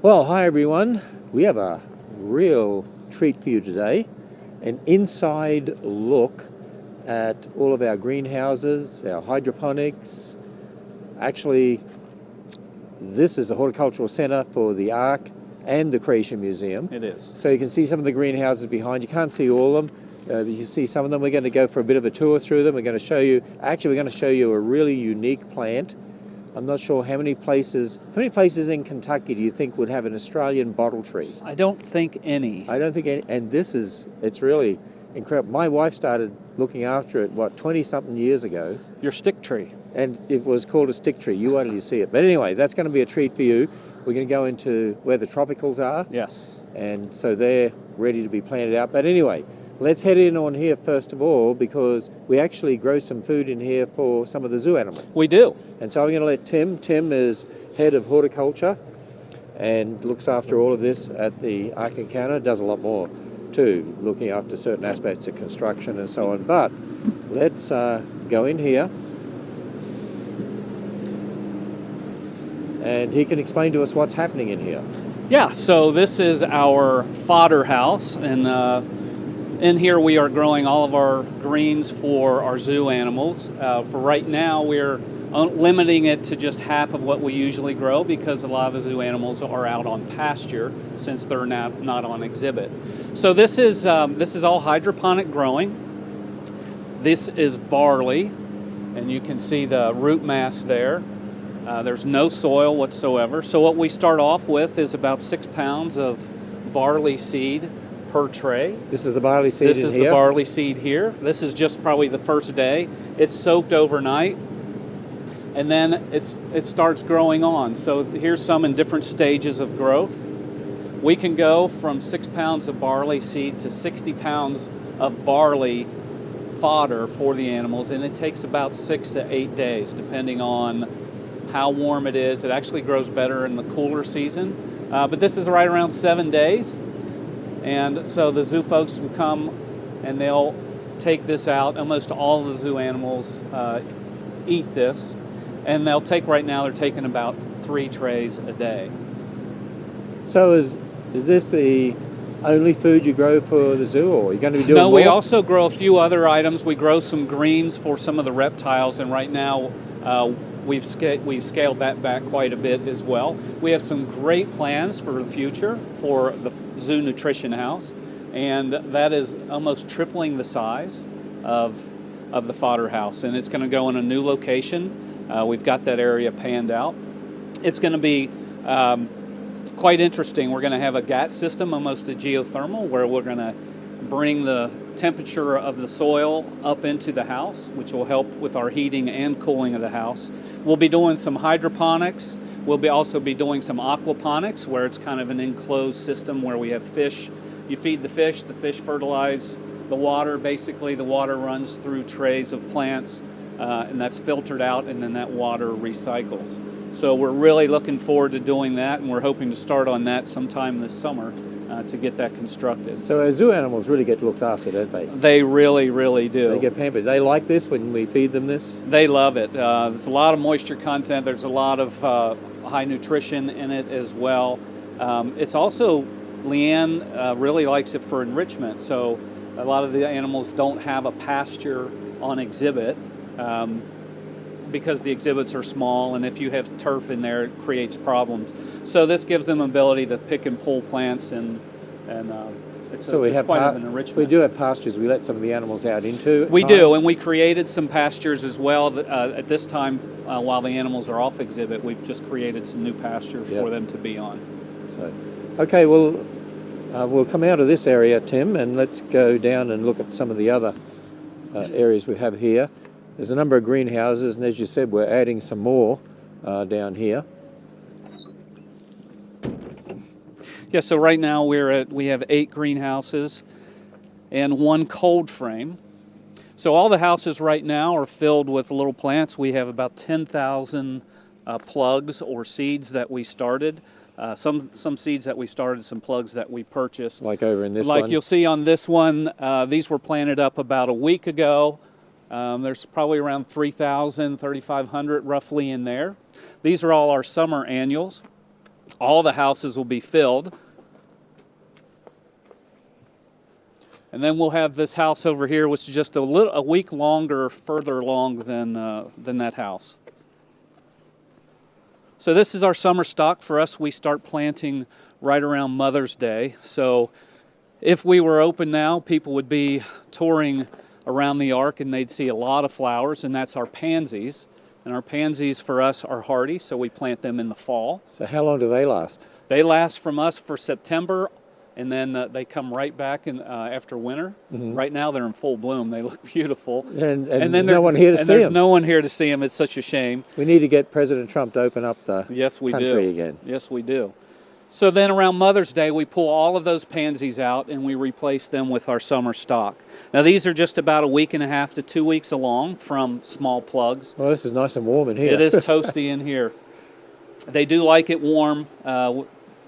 Well, hi everyone. We have a real treat for you today. An inside look at all of our greenhouses, our hydroponics. Actually, this is the Horticultural Centre for the Ark and the Creation Museum. It is. So you can see some of the greenhouses behind. You can't see all of them. You can see some of them. We're going to go for a bit of a tour through them. We're going to show you a really unique plant. I'm not sure how many places in Kentucky do you think would have an Australian bottle tree? I don't think any. I don't think any, and it's really incredible. My wife started looking after it, 20-something years ago. Your stick tree. And it was called a stick tree. You wait till you see it. But anyway, that's going to be a treat for you. We're going to go into where the tropicals are. Yes. And so they're ready to be planted out. But anyway, let's head in on here first of all, because we actually grow some food in here for some of the zoo animals. We do. And so I'm going to let Tim is head of horticulture and looks after all of this at the Ark and Creation, does a lot more too, looking after certain aspects of construction and so on. But let's go in here and he can explain to us what's happening in here. Yeah, so this is our Fodder House, and in here we are growing all of our greens for our zoo animals. For right now, we're limiting it to just half of what we usually grow because a lot of the zoo animals are out on pasture since they're not on exhibit. So this is all hydroponic growing. This is barley, and you can see the root mass there. There's no soil whatsoever. So what we start off with is about 6 pounds of barley seed per tray. This is the barley seed in here? This is the barley seed here. This is just probably the first day. It's soaked overnight, and then it starts growing on. So here's some in different stages of growth. We can go from 6 pounds of barley seed to 60 pounds of barley fodder for the animals, and it takes about 6 to 8 days, depending on how warm it is. It actually grows better in the cooler season, but this is right around 7 days. And so the zoo folks will come and they'll take this out. Almost all of the zoo animals eat this, and they're taking about 3 trays a day. So is this the only food you grow for the zoo, or are you going to be doing No, more? we also grow a few other items. We grow some greens for some of the reptiles, and right now we've scaled that back quite a bit as well. We have some great plans for the future for the zoo nutrition house, and that is almost tripling the size of the Fodder House, and it's going to go in a new location. We've got that area panned out. It's going to be quite interesting. We're going to have a GAT system, almost a geothermal, where we're going to bring the temperature of the soil up into the house, which will help with our heating and cooling of the house. We'll be doing some hydroponics. We'll also be doing some aquaponics, where it's kind of an enclosed system where we have fish. You feed the fish fertilize the water. Basically, the water runs through trays of plants, and that's filtered out, and then that water recycles. So we're really looking forward to doing that, and we're hoping to start on that sometime this summer to get that constructed. So our zoo animals really get looked after, don't they? They really, really do. They get pampered. They like this when we feed them this? They love it. There's a lot of moisture content. There's a lot of high nutrition in it as well. It's also, Leanne really likes it for enrichment. So a lot of the animals don't have a pasture on exhibit because the exhibits are small, and if you have turf in there, it creates problems. So this gives them ability to pick and pull plants, and it's quite an enrichment. We do have pastures we let some of the animals out into. We do, and we created some pastures as well. At this time, while the animals are off exhibit, we've just created some new pastures for them to be on. So, okay, well, we'll come out of this area, Tim, and let's go down and look at some of the other areas we have here. There's a number of greenhouses, and as you said, we're adding some more down here. Yeah, so right now we have 8 greenhouses and 1 cold frame. So all the houses right now are filled with little plants. We have about 10,000 plugs or seeds that we started. Some seeds that we started, some plugs that we purchased. Like over in this one? Like you'll see on this one, these were planted up about a week ago. There's probably around 3,000, 3,500 roughly in there. These are all our summer annuals. All the houses will be filled. And then we'll have this house over here, which is just a week longer, further along than that house. So this is our summer stock. For us, we start planting right around Mother's Day. So if we were open now, people would be touring around the Ark and they'd see a lot of flowers, and that's our pansies. And our pansies for us are hardy, so we plant them in the fall. So how long do they last? They last from us for September, and then they come right back after winter. Mm-hmm. Right now they're in full bloom. They look beautiful. And then there's no one here to see there's them. no one here to see them. It's such a shame. We need to get President Trump to open up the Yes, we country do. again. Yes, we do. So then around Mother's Day, we pull all of those pansies out and we replace them with our summer stock. Now these are just about a week and a half to 2 weeks along from small plugs. Well, this is nice and warm in here. It is toasty in here. They do like it warm.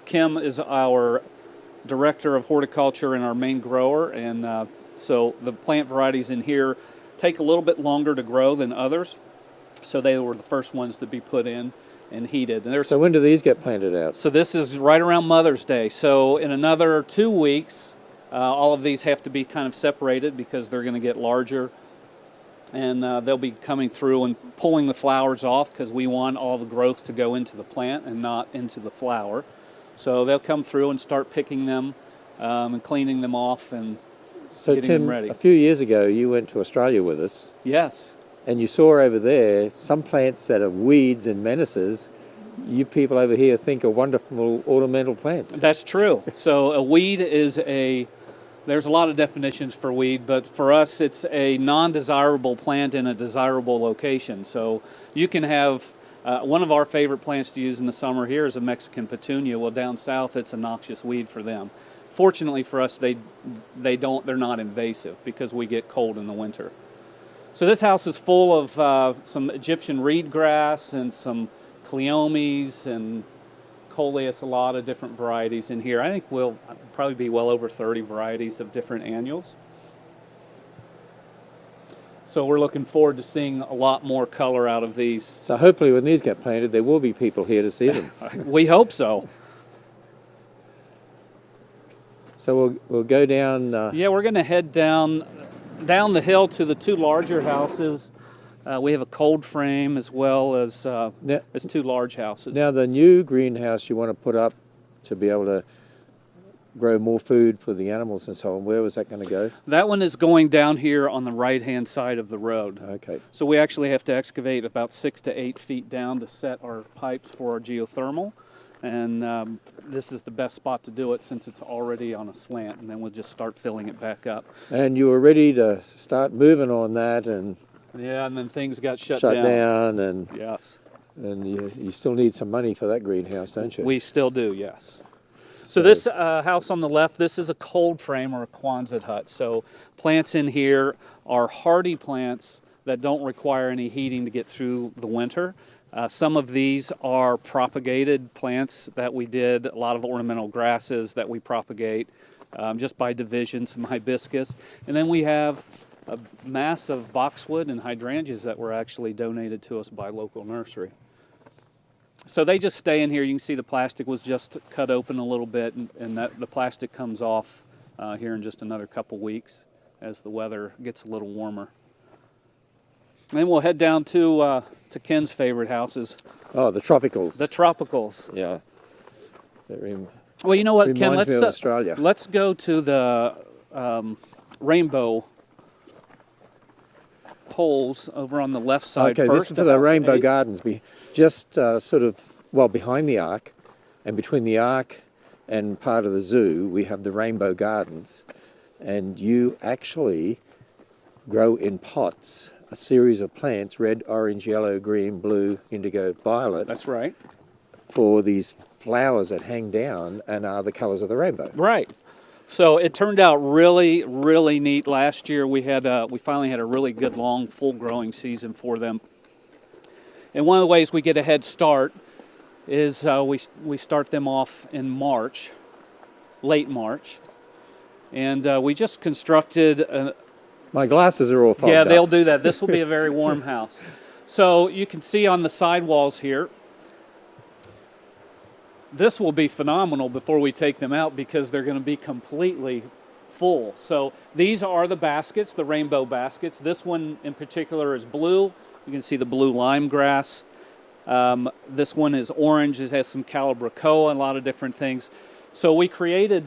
Kim is our director of horticulture and our main grower, and so the plant varieties in here take a little bit longer to grow than others. So they were the first ones to be put in and heated. And so when do these get planted out? So this is right around Mother's Day. So in another 2 weeks, all of these have to be kind of separated because they're going to get larger. And they'll be coming through and pulling the flowers off because we want all the growth to go into the plant and not into the flower. So they'll come through and start picking them and cleaning them off and getting them ready. A few years ago, you went to Australia with us. Yes. And you saw over there some plants that are weeds and menaces. You people over here think are wonderful ornamental plants. That's true. So a weed is there's a lot of definitions for weed, but for us it's a non-desirable plant in a desirable location. So you can have, one of our favorite plants to use in the summer here is a Mexican petunia. Well, down south it's a noxious weed for them. Fortunately for us, they're not invasive because we get cold in the winter. So this house is full of some Egyptian reed grass and some cleomes and coleus, a lot of different varieties in here. I think we'll probably be well over 30 varieties of different annuals. So we're looking forward to seeing a lot more color out of these. So hopefully when these get planted, there will be people here to see them. We hope so. So we'll go down. Yeah, we're going to head down the hill to the two larger houses. We have a cold frame as well as two large houses. Now the new greenhouse you want to put up to be able to grow more food for the animals and so on, where was that going to go? That one is going down here on the right-hand side of the road. Okay. So we actually have to excavate about 6 to 8 feet down to set our pipes for our geothermal. And this is the best spot to do it since it's already on a slant, and then we'll just start filling it back up. And you were ready to start moving on that, and yeah, and then things got shut down, and yes, and you still need some money for that greenhouse, don't you? We still do, yes. So this house on the left, this is a cold frame or a Quonset hut. So plants in here are hardy plants that don't require any heating to get through the winter. Some of these are propagated plants that we did, a lot of ornamental grasses that we propagate just by division, some hibiscus. And then we have a mass of boxwood and hydrangeas that were actually donated to us by a local nursery. So they just stay in here. You can see the plastic was just cut open a little bit, and the plastic comes off here in just another couple weeks as the weather gets a little warmer. And then we'll head down to Ken's favorite houses. Oh, the tropicals. The tropicals. Yeah. Well, you know what, Ken? Let's go to the rainbow poles over on the left side first. Okay, this is for the rainbow 8. gardens. Just sort of, well, behind the Ark, and between the Ark and part of the zoo, we have the rainbow gardens. And you actually grow in pots a series of plants, red, orange, yellow, green, blue, indigo, violet. That's right. For these flowers that hang down and are the colors of the rainbow. Right. So it turned out really, really neat. Last year we finally had a really good long full growing season for them. And one of the ways we get a head start is we start them off in March, late March. And we just constructed my glasses are all fogged up. Yeah, they'll do that. This will be a very warm house. So you can see on the sidewalls here, this will be phenomenal before we take them out because they're going to be completely full. So these are the baskets, the rainbow baskets. This one in particular is blue. You can see the blue lime grass. This one is orange. It has some calibrachoa and a lot of different things. So we fabricated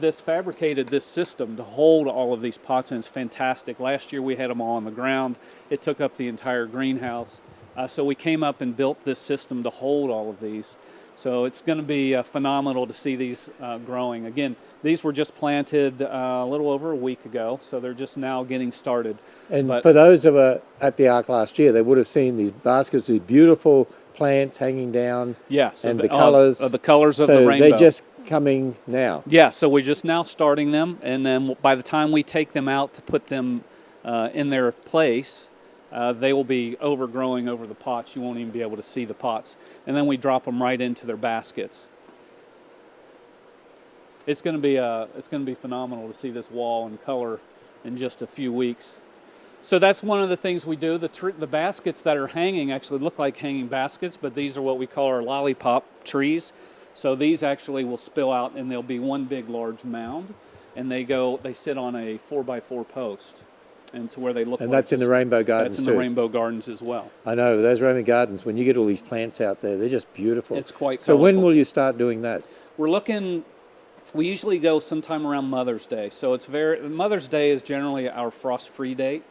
this system to hold all of these pots, and it's fantastic. Last year we had them all on the ground. It took up the entire greenhouse. So we came up and built this system to hold all of these. So it's going to be phenomenal to see these growing. Again, these were just planted a little over a week ago, so they're just now getting started. And for those who were at the Ark last year, they would have seen these baskets with beautiful plants hanging down. Yes, and the colors. The colors of so the rainbow. they're just coming now. Yeah, so we're just now starting them, and then by the time we take them out to put them in their place, they will be overgrowing over the pots. You won't even be able to see the pots. And then we drop them right into their baskets. It's going to be phenomenal to see this wall in color in just a few weeks. So that's one of the things we do. The baskets that are hanging actually look like hanging baskets, but these are what we call our lollipop trees. So these actually will spill out, and there'll be one big large mound, and they sit on a 4x4 post. And to where they look. And like that's in the rainbow gardens too. That's in the rainbow gardens as well. I know those rainbow gardens. When you get all these plants out there, they're just beautiful. It's quite So colorful. when will you start doing that? We're looking. We usually go sometime around Mother's Day. So Mother's Day is generally our frost-free date,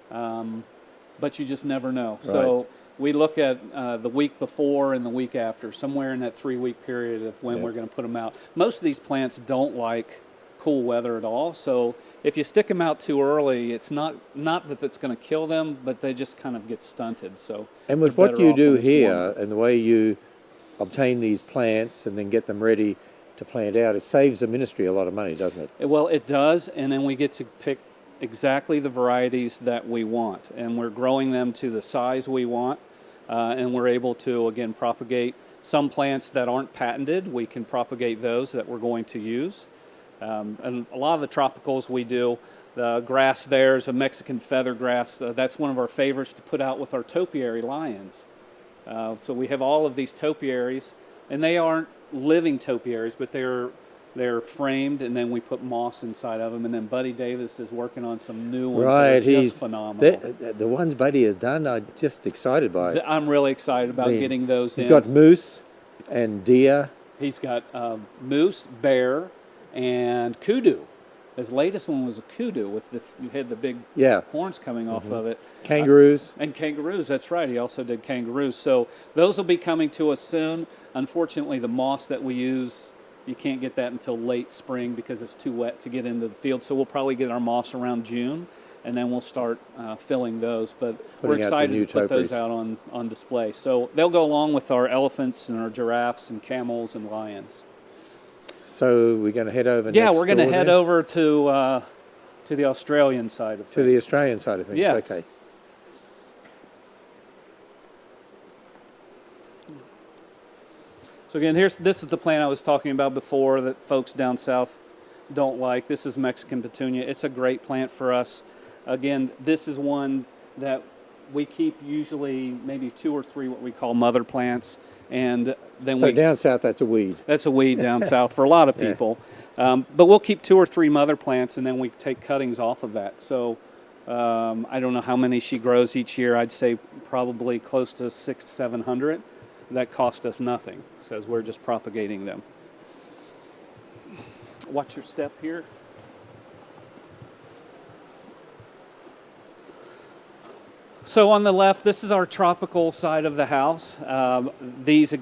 but you just never know. Right. So we look at the week before and the week after, somewhere in that 3-week period of when we're going to put them out. Most of these plants don't like cool weather at all, so if you stick them out too early, it's not that it's going to kill them, but they just kind of get stunted. So and with what you do here and the way you obtain these plants and then get them ready to plant out, it saves the ministry a lot of money, doesn't it? Well, it does, and then we get to pick exactly the varieties that we want, and we're growing them to the size we want, and we're able to, again, propagate some plants that aren't patented. We can propagate those that we're going to use. And a lot of the tropicals we do, the grass there is a Mexican feather grass. That's one of our favorites to put out with our topiary lions. So we have all of these topiaries, and they aren't living topiaries, but they're framed, and then we put moss inside of them. And then Buddy Davis is working on some new ones that are just phenomenal. The ones Buddy has done, I'm just excited by it. I'm really excited about getting those in. He's got moose and deer. He's got moose, bear, and kudu. His latest one was a kudu you had the big horns coming off of it. Kangaroos. And kangaroos, that's right. He also did kangaroos. So those will be coming to us soon. Unfortunately, the moss that we use, you can't get that until late spring because it's too wet to get into the field. So we'll probably get our moss around June, and then we'll start filling those. But we're excited to put those out on display. So they'll go along with our elephants and our giraffes and camels and lions. So we're going to head over. Yeah, we're going to head over to the Australian side of things. To the Australian side of things. Yes. Okay. So again, this is the plant I was talking about before that folks down south don't like. This is Mexican petunia. It's a great plant for us. Again, this is one that we keep usually maybe 2 or 3 what we call mother plants, and then down south that's a weed. That's a weed down south for a lot of people. But we'll keep 2 or 3 mother plants, and then we take cuttings off of that. So I don't know how many she grows each year. I'd say probably close to 600 to 700. That cost us nothing, so we're just propagating them. Watch your step here. So on the left, this is our tropical side of the house. These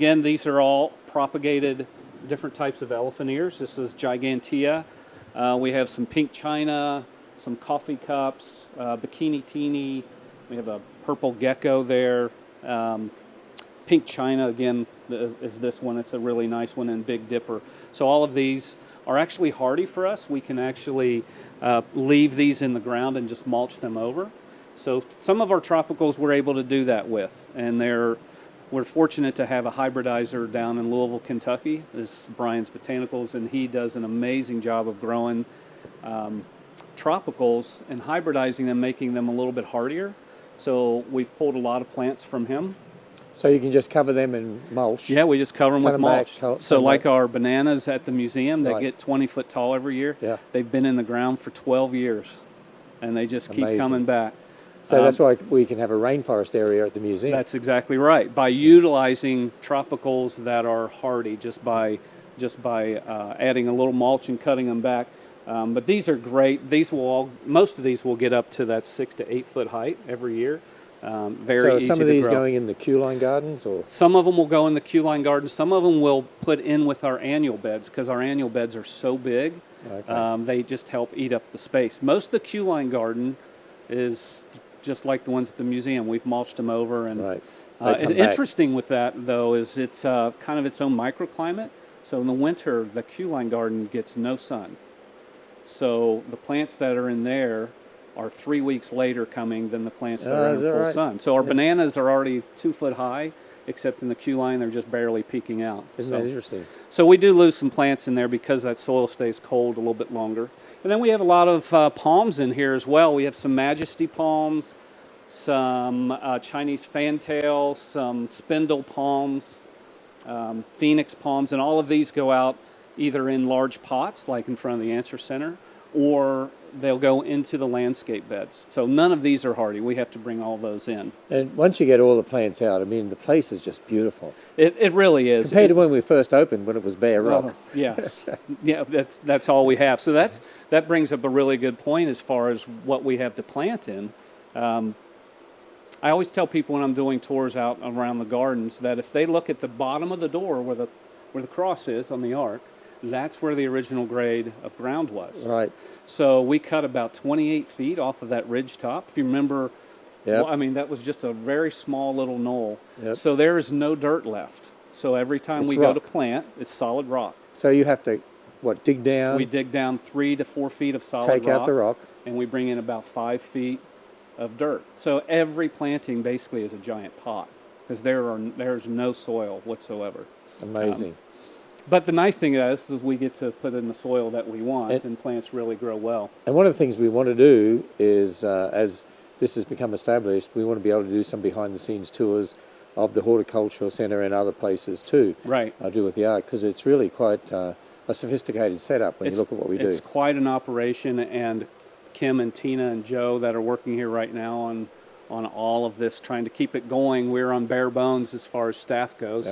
are all propagated different types of elephant ears. This is Gigantea. We have some pink china, some coffee cups, bikini teeny. We have a purple gecko there. Pink china, again, is this one. It's a really nice one, and Big Dipper. So all of these are actually hardy for us. We can actually leave these in the ground and just mulch them over. So some of our tropicals we're able to do that with, and we're fortunate to have a hybridizer down in Louisville, Kentucky. This is Brian's Botanicals, and he does an amazing job of growing tropicals and hybridizing them, making them a little bit hardier. So we've pulled a lot of plants from him. So you can just cover them in mulch. Yeah, we just cover them Cut with 'em back, mulch. cut So 'em like back. our bananas at the museum, they Right. get 20 foot tall every year. Yeah. They've been in the ground for 12 years, and they just keep Amazing. coming back. So that's why we can have a rainforest area at the museum. That's exactly right. By utilizing tropicals that are hardy, just by adding a little mulch and cutting them back. But these are great. Most of these will get up to that 6 to 8 foot height every year. Very so are easy some of to these grow. going in the Q-line gardens, or Some of them will go in the Q-line gardens. Some of them will put in with our annual beds because our annual beds are so big. Okay. They just help eat up the space. Most of the Q-line garden is just like the ones at the museum. We've mulched them over. And right? They come back. interesting with that, though, is it's kind of its own microclimate. So in the winter, the Q-line garden gets no sun. So the plants that are in there are 3 weeks later coming than the plants that are in is full that right? sun. So our bananas are already 2 foot high, except in the Q-line they're just barely peeking out. Isn't that interesting? So we do lose some plants in there because that soil stays cold a little bit longer. And then we have a lot of palms in here as well. We have some Majesty palms, some Chinese fantail, some spindle palms, Phoenix palms, and all of these go out either in large pots, like in front of the Answer Center, or they'll go into the landscape beds. So none of these are hardy. We have to bring all those in. And once you get all the plants out, I mean, the place is just beautiful. It really is. Compared to when we first opened, when it was bare rock. Oh, yes. Yeah, that's all we have. So that brings up a really good point as far as what we have to plant in. I always tell people when I'm doing tours out around the gardens that if they look at the bottom of the door where the cross is on the ark, that's where the original grade of ground was. Right. So we cut about 28 feet off of that ridge top. If you remember, Yep. well, I mean, that was just a very small little knoll. Yep. So there is no dirt left. So every time It's we go to rock. plant, it's solid rock. So you have to, dig down, We dig down 3 to 4 feet of solid take rock, out the rock. and we bring in about 5 feet of dirt. So every planting basically is a giant pot because there's no soil whatsoever. Amazing. But the nice thing is we get to put in the soil that we want, And- and plants really grow well. And one of the things we want to do is, as this has become established, we want to be able to do some behind-the-scenes tours of the Horticulture Centre and other places too. Right. Do with the Ark, because it's really quite a sophisticated setup when you look at what we do. It's quite an operation, and Kim and Tina and Joe that are working here right now on all of this, trying to keep it going. We're on bare bones as far as staff goes,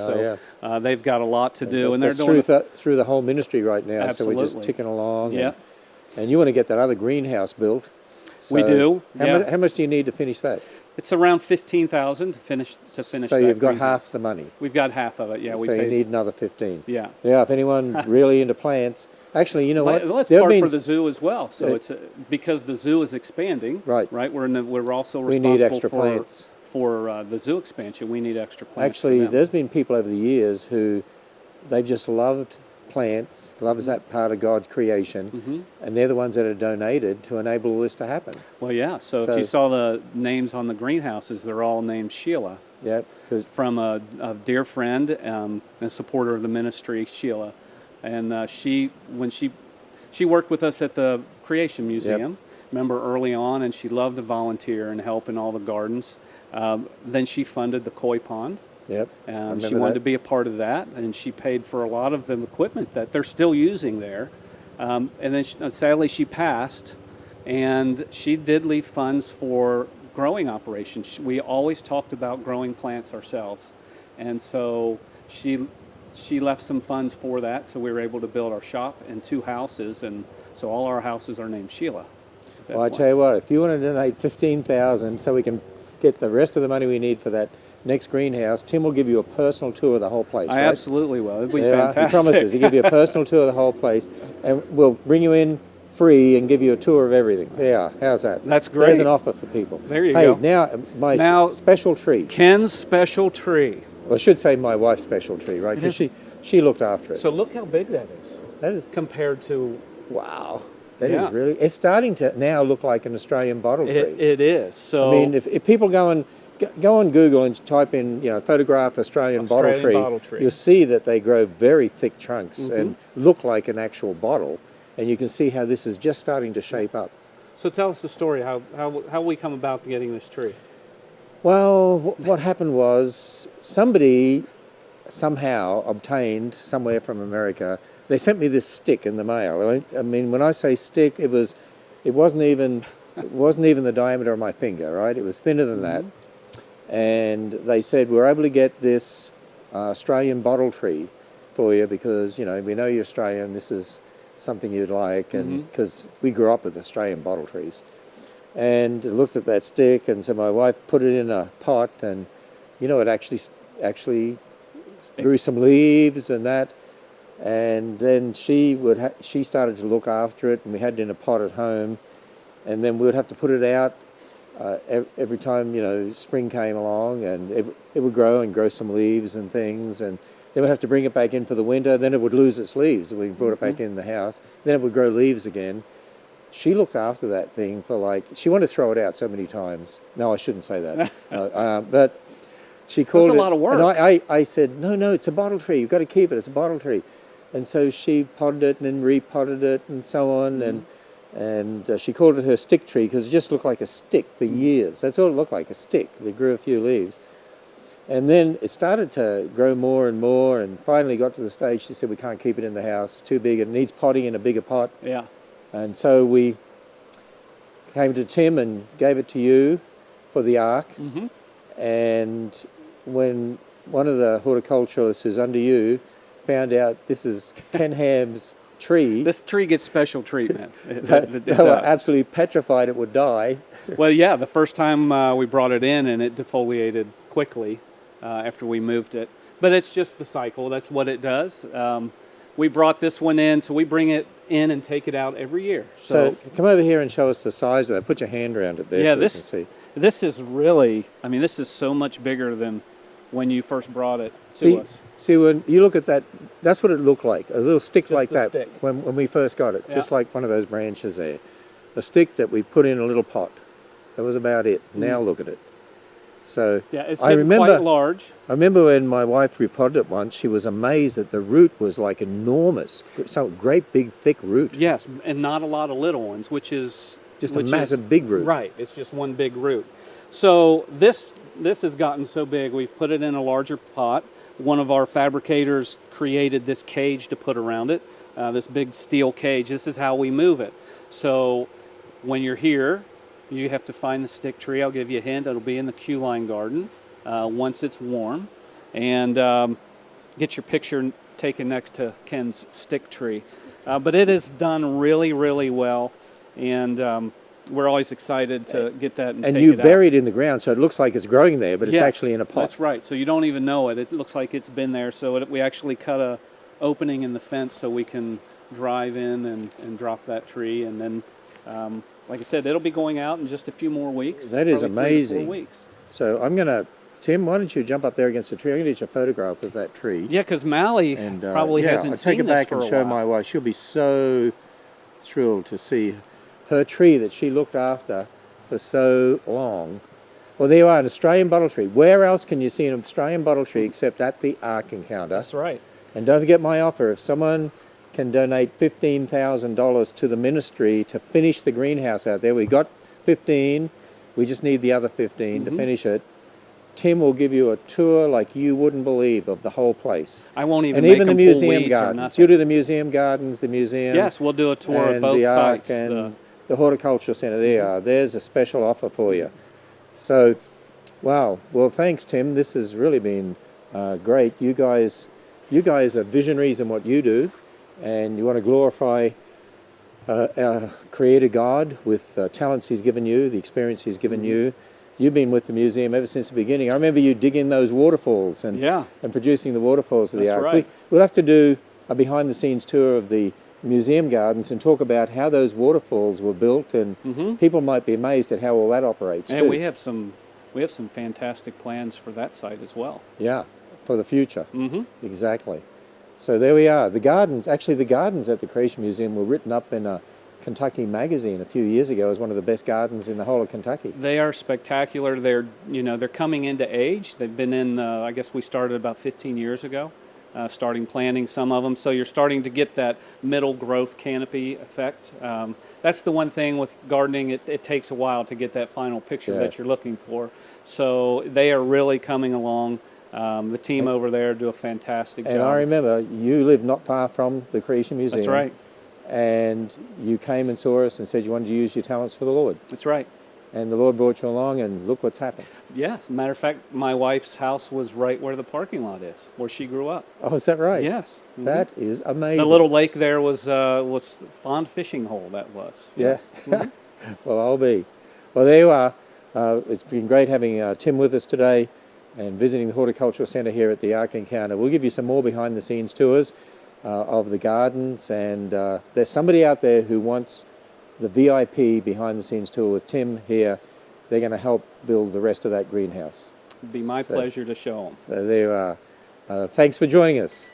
they've got a lot to do, and they're That's doing through the whole ministry right now. So we're Absolutely. just ticking along. Yeah. And you want to get that other greenhouse built. We So do, yeah. How much do you need to finish that? It's around $15,000 to finish. So that you've got greenhouse. half the money. We've got half of it. Yeah, we So you paid. need another 15. Yeah. Yeah. If anyone really into plants, actually, you know what? Well, it's There have part been- for the zoo as well. So Yeah. it's because the zoo is expanding. Right. We're also We responsible need extra for plants. the zoo expansion. We need extra plants. for Actually, them. there's been people over the years who they've just loved plants, loves that part of God's creation, and they're the ones that are donated to enable all this to happen. Well, yeah. So if So- you saw the names on the greenhouses, they're all named Sheila, Yeah, 'cause- from a dear friend and supporter of the ministry, Sheila. And when she worked with us at the Creation Museum, remember early on, and she loved to volunteer and help in all the gardens. Then she funded the koi pond. yep. I She remember wanted that. to be a part of that, and she paid for a lot of the equipment that they're still using there. And then sadly she passed, and she did leave funds for growing operations. We always talked about growing plants ourselves, and so she left some funds for that, so we were able to build our shop and 2 houses, and so all our houses are named Sheila. at that Well, I point. tell you what, if you want to donate 15,000 so we can get the rest of the money we need for that next greenhouse, Tim will give you a personal tour of the whole place. I right? absolutely will. It'd be Yeah, fantastic. he promises. He'll give you a personal tour of the whole place, and we'll bring you in free and give you a tour of everything. Yeah, how's that? That's There's great. an offer for people. There you hey, go. now my Now- special tree. Ken's special tree. Well, I should say my wife's special tree, right? Because she looked after it. So look how big that is that is compared to wow. That is Yeah. really. It's starting to now look like an Australian bottle tree. it is. So I mean, if people go on Google and type in, photograph Australian bottle bottle tree. you'll see that they grow very thick trunks and look like an actual bottle, and you can see how this is just starting to shape up. so tell us the story how we come about getting this tree. Well, what happened was somebody somehow obtained somewhere from America. They sent me this stick in the mail. I mean, when I say stick, it wasn't even, the diameter of my finger, right? It was thinner than that. And they said, we're able to get this Australian bottle tree for you because, you know, we know you're Australian. This is something you'd like, and because we grew up with Australian bottle trees. And looked at that stick, and so my wife put it in a pot, and you know, it actually grew some leaves and that. And then she started to look after it, and we had it in a pot at home, and then we would have to put it out every time, you know, spring came along, and it would grow some leaves and things, and then we'd have to bring it back in for the winter. Then it would lose its leaves. We brought it back in the house. Then it would grow leaves again. She looked after that thing for she wanted to throw it out so many times. No, I shouldn't say that. No, but she called it. That's a lot of work. And I said, no, it's a bottle tree. You've got to keep it. It's a bottle tree. And so she potted it and then repotted it and so on. And she called it her stick tree because it just looked like a stick for years. That's all it looked like, a stick. They grew a few leaves. And then it started to grow more and more, and finally got to the stage she said, we can't keep it in the house. It's too big. It needs potting in a bigger pot. Yeah. And so we came to Tim and gave it to you for the Ark. And when one of the horticulturalists who's under you found out this is Ken Ham's tree, This tree gets special treatment. they were absolutely petrified it would die. Well, yeah, the first time we brought it in, and it defoliated quickly after we moved it. But it's just the cycle. That's what it does. We brought this one in, so we bring it in and take it out every year. So come over here and show us the size of that. Put your hand around it there so we can see. This is really, I mean, this is so much bigger than when you first brought it to us. See, when you look at that, that's what it looked like, a little stick Just like the that stick. when we first got it, just like one of those branches there. A stick that we put in a little pot. That was about it. Now look at it. So yeah, it's getting quite large. I remember when my wife repotted it once, she was amazed that the root was like enormous, so great big thick root. Yes, and not a lot of little ones, which is just a massive big root. Right, it's just one big root. So this has gotten so big, we've put it in a larger pot. One of our fabricators created this cage to put around it, this big steel cage. This is how we move it. So when you're here, you have to find the stick tree. I'll give you a hint. It'll be in the queue line garden once it's warm. And get your picture taken next to Ken's stick tree. But it is done really, really well. And we're always excited to get that and take you it out. bury it in the ground, so it looks like it's growing there, but it's actually in a pot. That's right. So you don't even know it. It looks like it's been there. So we actually cut a opening in the fence so we can drive in and drop that tree. And then, like I said, it'll be going out in just a few more weeks. That is probably 3 to 4 amazing. weeks. So I'm going to, Tim, why don't you jump up there against the tree? I'm going to get you a photograph of that tree. Yeah, because Mally probably hasn't seen this for a while. I'll take it back and show my wife. She'll be so thrilled to see her tree that she looked after for so long. Well, there you are, an Australian bottle tree. Where else can you see an Australian bottle tree except at the Ark Encounter? That's right. And don't forget my offer. If someone can donate $15,000 to the ministry to finish the greenhouse out there, we got 15. We just need the other 15 to finish it. Tim will give you a tour like you wouldn't believe of the whole place. I won't even and make even the them pull museum weeds or gardens. nothing. You'll do the museum gardens, the museum. Yes, we'll do a tour of and both the Ark sites. and the Horticulture Centre. There you are. There's a special offer for you. So, wow. Well, thanks, Tim. This has really been great. You guys are visionaries in what you do, and you want to glorify our Creator God with talents He's given you, the experience He's given you. You've been with the museum ever since the beginning. I remember you digging those waterfalls and producing the waterfalls of the Ark. Right. We'll have to do a behind-the-scenes tour of the museum gardens and talk about how those waterfalls were built, and people might be amazed at how all that operates and too. we have some fantastic plans for that site as well. Yeah, for the future. Exactly. So there we are. The gardens at the Creation Museum were written up in a Kentucky magazine a few years ago as one of the best gardens in the whole of Kentucky. They are spectacular. They're coming into age. They've been in, I guess we started about 15 years ago. starting planting some of them. So you're starting to get that middle growth canopy effect. That's the one thing with gardening, it takes a while to get that final picture that you're looking for. So they are really coming along. The team over there do a fantastic job. And I remember you live not far from the Creation Museum. That's right. And you came and saw us and said you wanted to use your talents for the Lord. That's right. And the Lord brought you along, and look what's happened. Yeah, as a matter of fact, my wife's house was right where the parking lot is, where she grew up. Oh, is that right? Yes. Mm-hmm. That is amazing. The little lake there was Fond Fishing Hole, that was. Yes. Mm-hmm. Well, I'll be. Well, there you are. It's been great having Tim with us today and visiting the Horticultural Centre here at the Ark Encounter. We'll give you some more behind-the-scenes tours of the gardens, and there's somebody out there who wants the VIP behind-the-scenes tour with Tim here. They're going to help build the rest of that greenhouse. It'd be my pleasure to show them. So there you are. Thanks for joining us.